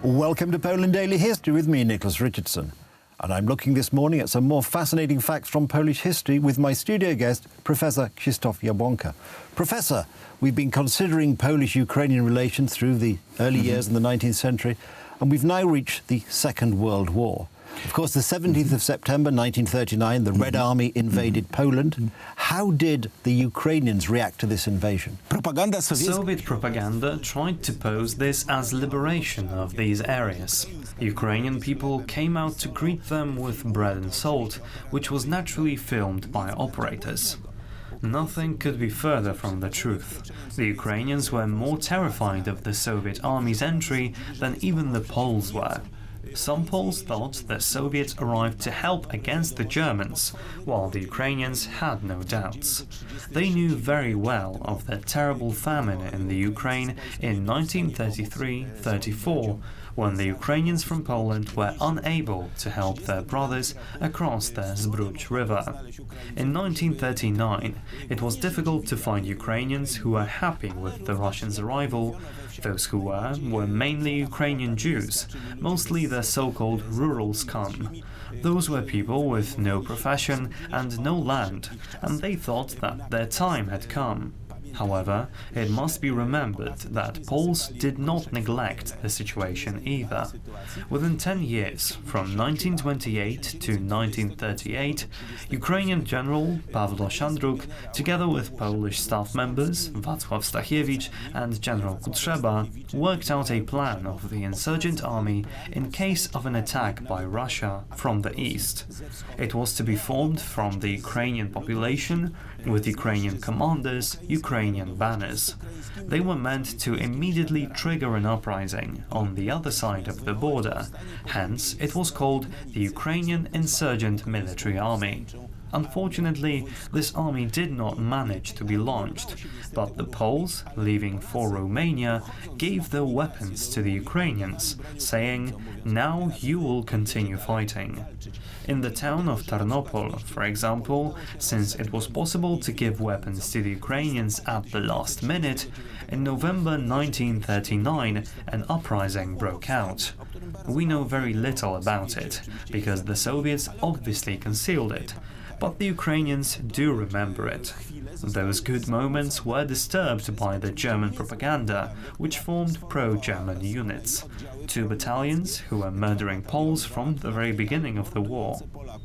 Welcome to Poland Daily History with me, Nicholas Richardson. And I'm looking this morning at some more fascinating facts from Polish history with my studio guest, Professor Krzysztof Jabłonka. Professor, we've been considering Polish-Ukrainian relations through the early years in the 19th century, and we've now reached the Second World War. Of course, the 17th of September 1939, the Red Army invaded Poland. How did the Ukrainians react to this invasion? Soviet propaganda tried to pose this as liberation of these areas. Ukrainian people came out to greet them with bread and salt, which was naturally filmed by operators. Nothing could be further from the truth. The Ukrainians were more terrified of the Soviet army's entry than even the Poles were. Some Poles thought the Soviets arrived to help against the Germans, while the Ukrainians had no doubts. They knew very well of the terrible famine in the Ukraine in 1933-34, when the Ukrainians from Poland were unable to help their brothers across the Zbruch River. In 1939, it was difficult to find Ukrainians who were happy with the Russians' arrival. Those who were mainly Ukrainian Jews, mostly the so-called rural scum. Those were people with no profession and no land, and they thought that their time had come. However, it must be remembered that Poles did not neglect the situation either. Within 10 years, from 1928 to 1938, Ukrainian General Pawlo Szandruk, together with Polish staff members Wacław Stachiewicz and General Kutrzeba, worked out a plan of the insurgent army in case of an attack by Russia from the east. It was to be formed from the Ukrainian population, with Ukrainian commanders, Ukrainian banners. They were meant to immediately trigger an uprising on the other side of the border, hence it was called the Ukrainian Insurgent Military Army. Unfortunately, this army did not manage to be launched, but the Poles, leaving for Romania, gave their weapons to the Ukrainians, saying, "Now you will continue fighting." In the town of Tarnopol, for example, since it was possible to give weapons to the Ukrainians at the last minute, in November 1939 an uprising broke out. We know very little about it, because the Soviets obviously concealed it, but the Ukrainians do remember it. Those good moments were disturbed by the German propaganda, which formed pro-German units. 2 battalions who were murdering Poles from the very beginning of the war.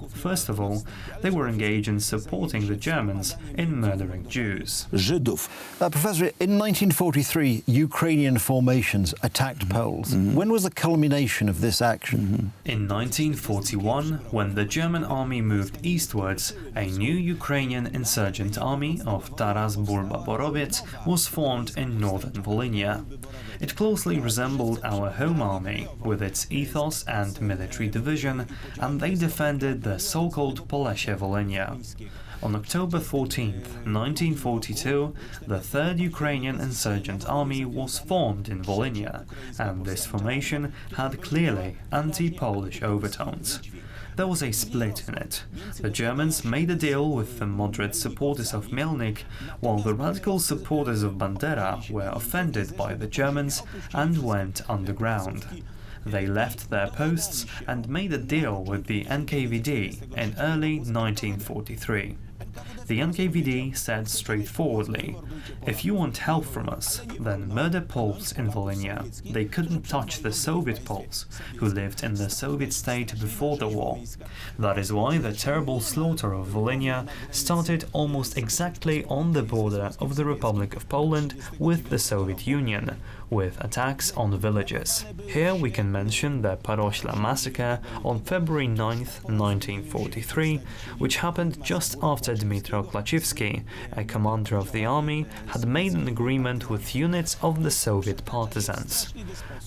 First of all, they were engaged in supporting the Germans in murdering Jews. Professor, in 1943, Ukrainian formations attacked Poles. When was the culmination of this action? In 1941, when the German army moved eastwards, a new Ukrainian insurgent army of Taras Bulba-Borowiec was formed in northern Volhynia. It closely resembled our home army, with its ethos and military division, and they defended the so-called Polessie Volhynia. On October 14, 1942, the 3rd Ukrainian Insurgent Army was formed in Volhynia, and this formation had clearly anti-Polish overtones. There was a split in it. The Germans made a deal with the moderate supporters of Mielnik, while the radical supporters of Bandera were offended by the Germans and went underground. They left their posts and made a deal with the NKVD in early 1943. The NKVD said straightforwardly, "If you want help from us, then murder Poles in Volhynia." They couldn't touch the Soviet Poles, who lived in the Soviet state before the war. That is why the terrible slaughter of Volhynia started almost exactly on the border of the Republic of Poland with the Soviet Union, with attacks on villages. Here we can mention the Parośla massacre on February 9, 1943, which happened just after Dmytro Klaczewski, a commander of the army, had made an agreement with units of the Soviet partisans.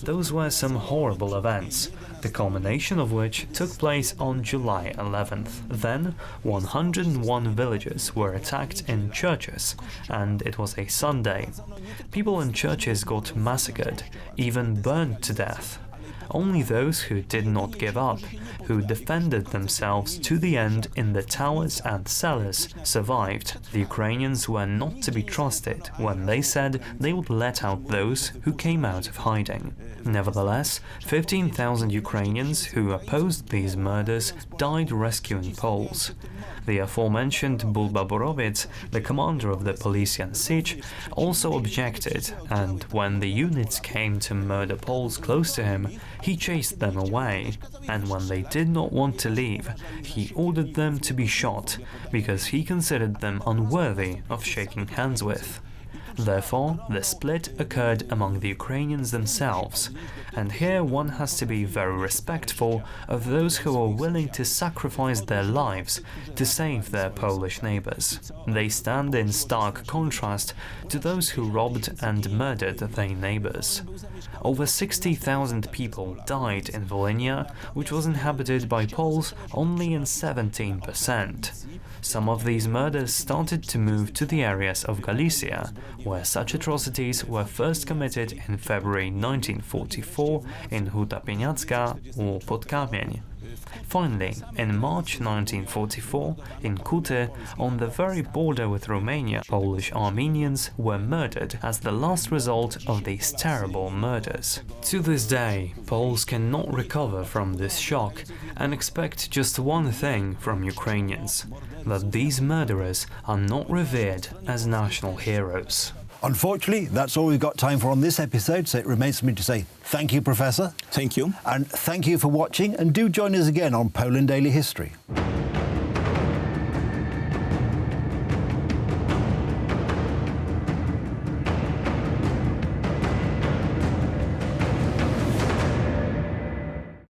Those were some horrible events, the culmination of which took place on July 11th. Then 101 villages were attacked in churches, and it was a Sunday. People in churches got massacred, even burned to death. Only those who did not give up, who defended themselves to the end in the towers and cellars, survived. The Ukrainians were not to be trusted when they said they would let out those who came out of hiding. Nevertheless, 15,000 Ukrainians who opposed these murders died rescuing Poles. The aforementioned Bulba Borovic, the commander of the Polesian siege, also objected, and when the units came to murder Poles close to him, he chased them away, and when they did not want to leave, he ordered them to be shot, because he considered them unworthy of shaking hands with. Therefore, the split occurred among the Ukrainians themselves, and here one has to be very respectful of those who are willing to sacrifice their lives to save their Polish neighbors. They stand in stark contrast to those who robbed and murdered their neighbors. Over 60,000 people died in Volhynia, which was inhabited by Poles only in 17%. Some of these murders started to move to the areas of Galicia, where such atrocities were first committed in February 1944 in Huta Pieniacka or Podkamień. Finally, in March 1944, in Kuty, on the very border with Romania, Polish Armenians were murdered as the last result of these terrible murders. To this day, Poles cannot recover from this shock and expect just one thing from Ukrainians: that these murderers are not revered as national heroes. Unfortunately, that's all we've got time for on this episode, so it remains for me to say thank you, Professor. Thank you. And thank you for watching, and do join us again on Poland Daily History.